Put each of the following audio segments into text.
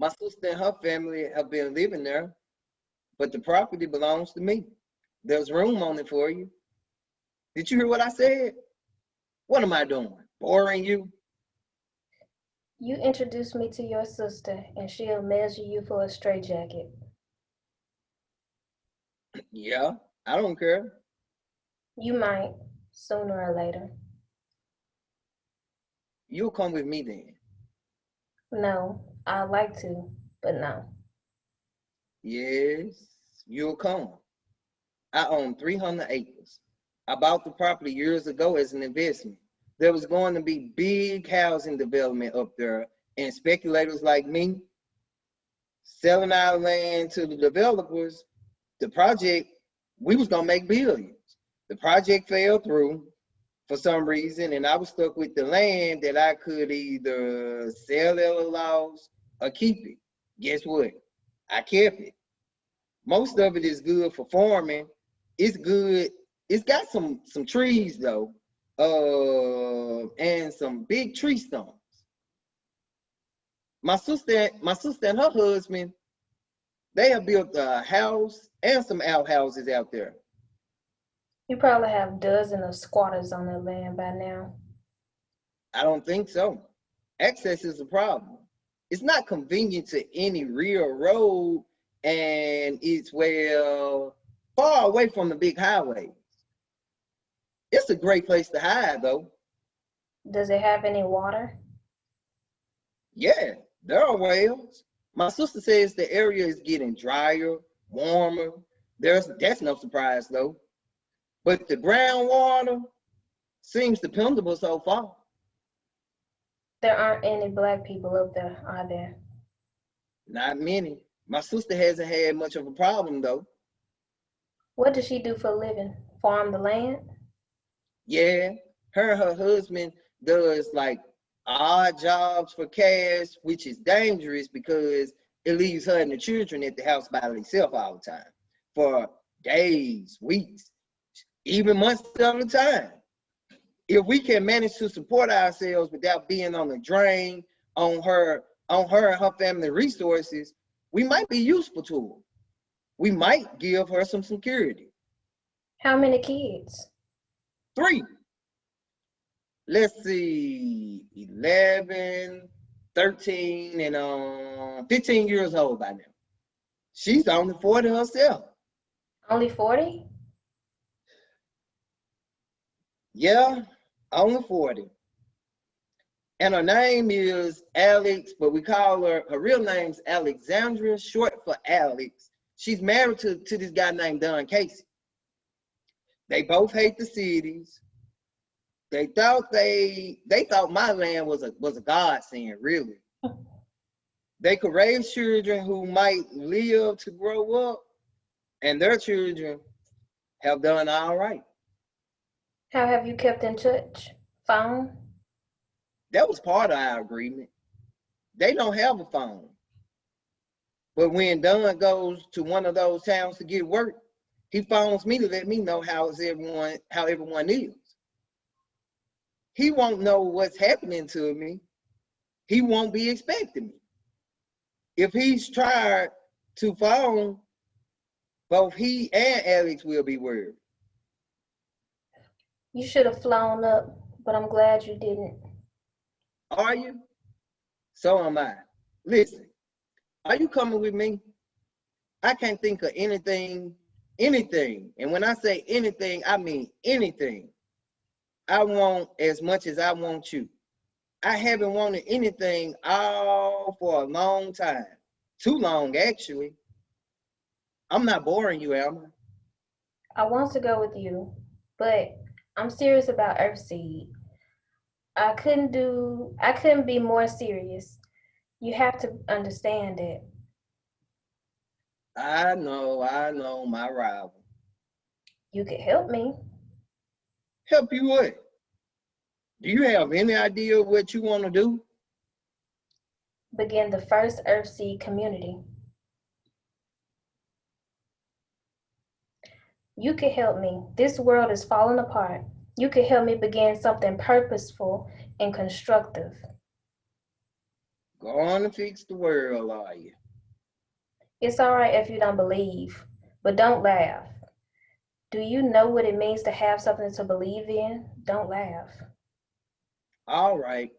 My sister and her family have been living there, but the property belongs to me. There's room on it for you. Did you hear what I said? What am I doing? Boring you? You introduce me to your sister, and she'll measure you for a straitjacket. Yeah, I don't care. You might, sooner or later. You'll come with me then. No, I'd like to, but no. Yes, you'll come. I own 300 acres. I bought the property years ago as an investment. There was going to be big housing development up there, and speculators like me selling our land to the developers. The project, we was gonna make billions. The project fell through for some reason, and I was stuck with the land that I could either sell at a loss or keep it. Guess what? I kept it. Most of it is good for farming. It's good. It's got some trees though, and some big tree stumps. My sister and her husband, they have built a house and some outhouses out there. You probably have dozens of squatters on that land by now. I don't think so. Access is a problem. It's not convenient to any real road, and it's well far away from the big highways. It's a great place to hide though. Does it have any water? Yeah, there are whales. My sister says the area is getting drier, warmer. That's no surprise though. But the groundwater seems dependable so far. There aren't any black people up there, are there? Not many. My sister hasn't had much of a problem though. What does she do for a living? Farm the land? Yeah, her and her husband does like odd jobs for cash, which is dangerous because it leaves her and the children at the house by themselves all the time for days, weeks, even months at a time. If we can manage to support ourselves without being on the drain on her and her family resources, we might be useful to her. We might give her some security. How many kids? 3. Let's see, 11, 13, and 15 years old by now. She's only 40 herself. Only 40? Yeah, only 40. And her name is Alex, but we call her real name's Alexandria, short for Alex. She's married to this guy named Don Casey. They both hate the cities. They thought my land was a godsend, really. They could raise children who might live to grow up, and their children have done all right. How have you kept in touch? Phone? That was part of our agreement. They don't have a phone. But when Don goes to one of those towns to get work, he phones me to let me know how everyone is. He won't know what's happening to me. He won't be expecting me. If he's tried to phone, both he and Alex will be worried. You should have flown up, but I'm glad you didn't. Are you? So am I. Listen, are you coming with me? I can't think of anything. And when I say anything, I mean anything. I want as much as I want you. I haven't wanted anything all for a long time. Too long, actually. I'm not boring you, Alma. I want to go with you, but I'm serious about Earthseed. I couldn't be more serious. You have to understand it. I know, my rival. You could help me. Help you what? Do you have any idea what you want to do? Begin the first Earthseed community. You could help me. This world is falling apart. You could help me begin something purposeful and constructive. Go on and fix the world, are you? It's all right if you don't believe, but don't laugh. Do you know what it means to have something to believe in? Don't laugh. All right.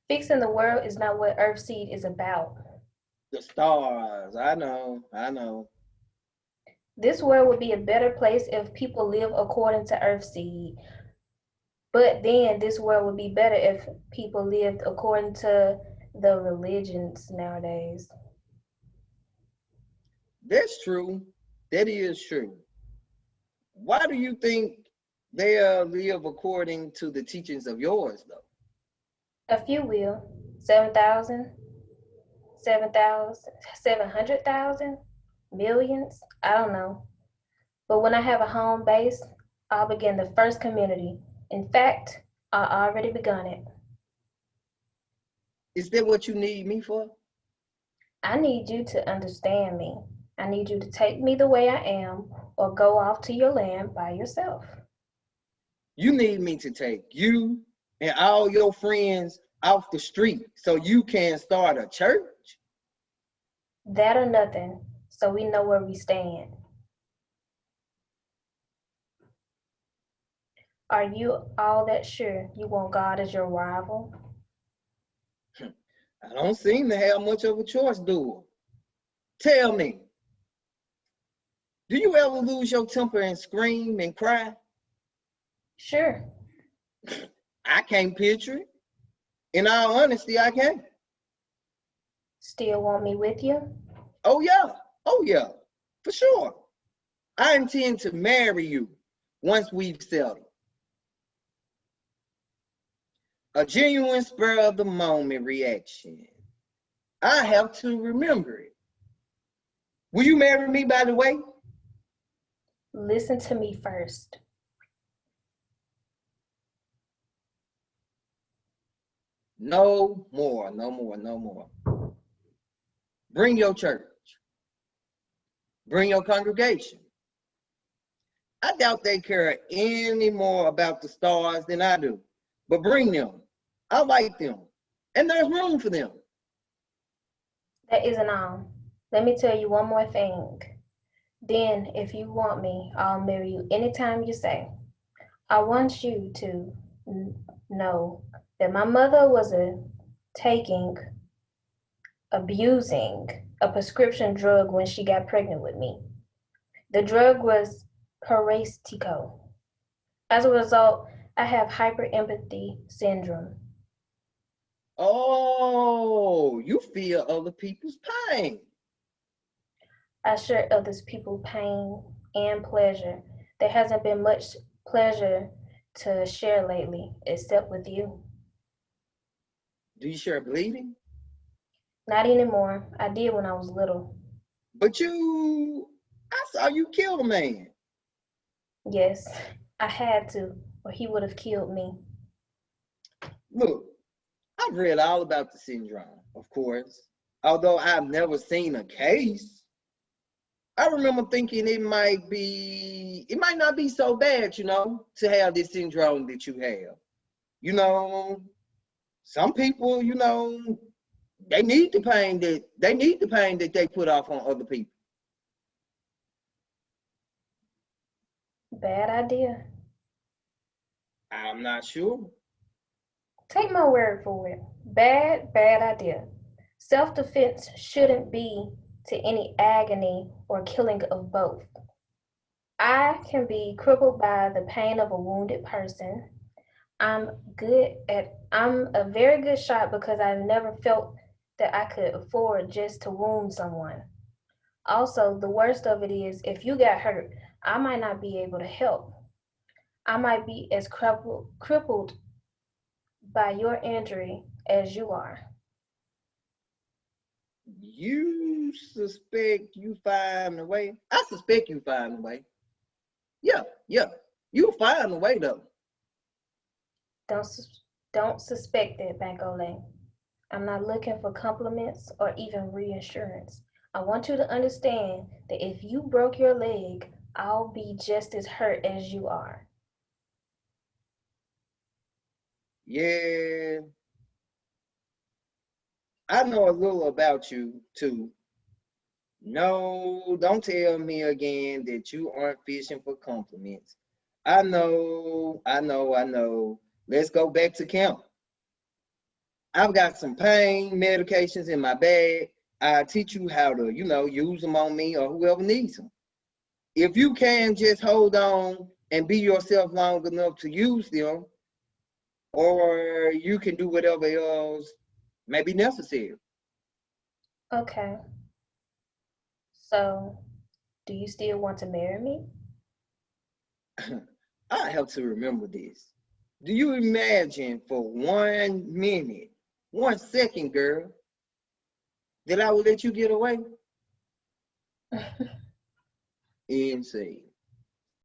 Fixing the world is not what Earthseed is about. The stars. I know. I know. This world would be a better place if people live according to Earthseed. But then this world would be better if people lived according to the religions nowadays. That's true. That is true. Why do you think they live according to the teachings of yours, though? A few will. 7,000, 7,000, 700,000, millions. I don't know. But when I have a home base, I'll begin the first community. In fact, I already begun it. Is that what you need me for? I need you to understand me. I need you to take me the way I am or go off to your land by yourself. You need me to take you and all your friends off the street so you can start a church? That or nothing, so we know where we stand. Are you all that sure you want God as your rival? I don't seem to have much of a choice, do I? Tell me, do you ever lose your temper and scream and cry? Sure. I can't picture it. In all honesty, I can't. Still want me with you? Oh, yeah. Oh, yeah. For sure. I intend to marry you once we've settled. A genuine spur of the moment reaction. I have to remember it. Will you marry me, by the way? Listen to me first. No more, no more, no more. Bring your church. Bring your congregation. I doubt they care any more about the stars than I do. But bring them. I like them. And there's room for them. That isn't all. Let me tell you one more thing. Then, if you want me, I'll marry you anytime you say. I want you to know that my mother was abusing a prescription drug when she got pregnant with me. The drug was Paracetico. As a result, I have hyperempathy syndrome. Oh, you feel other people's pain. I share others' people's pain and pleasure. There hasn't been much pleasure to share lately, except with you. Do you share bleeding? Not anymore. I did when I was little. But I saw you kill a man. Yes, I had to, or he would have killed me. Look, I've read all about the syndrome, of course. Although I've never seen a case. I remember thinking it might not be so bad, to have this syndrome that you have. You know, some people, they need the pain that they put off on other people. Bad idea. I'm not sure. Take my word for it. Bad idea. Self-defense shouldn't be to any agony or killing of both. I can be crippled by the pain of a wounded person. I'm a very good shot because I've never felt that I could afford just to wound someone. Also, the worst of it is if you got hurt, I might not be able to help. I might be as crippled by your injury as you are. You suspect you find a way? I suspect you find a way. Yeah, yeah. You'll find a way, though. Don't don't suspect it, Bankole. I'm not looking for compliments or even reassurance. I want you to understand that if you broke your leg, I'll be just as hurt as you are. Yeah, I know a little about you too. No, don't tell me again that you aren't fishing for compliments. I know. Let's go back to camp. I've got some pain medications in my bag. I'll teach you how to, use them on me or whoever needs them. If you can just hold on and be yourself long enough to use them, or you can do whatever else may be necessary. Okay, so do you still want to marry me? I have to remember this. Do you imagine for 1 minute, 1 second, girl, that I would let you get away? Insane.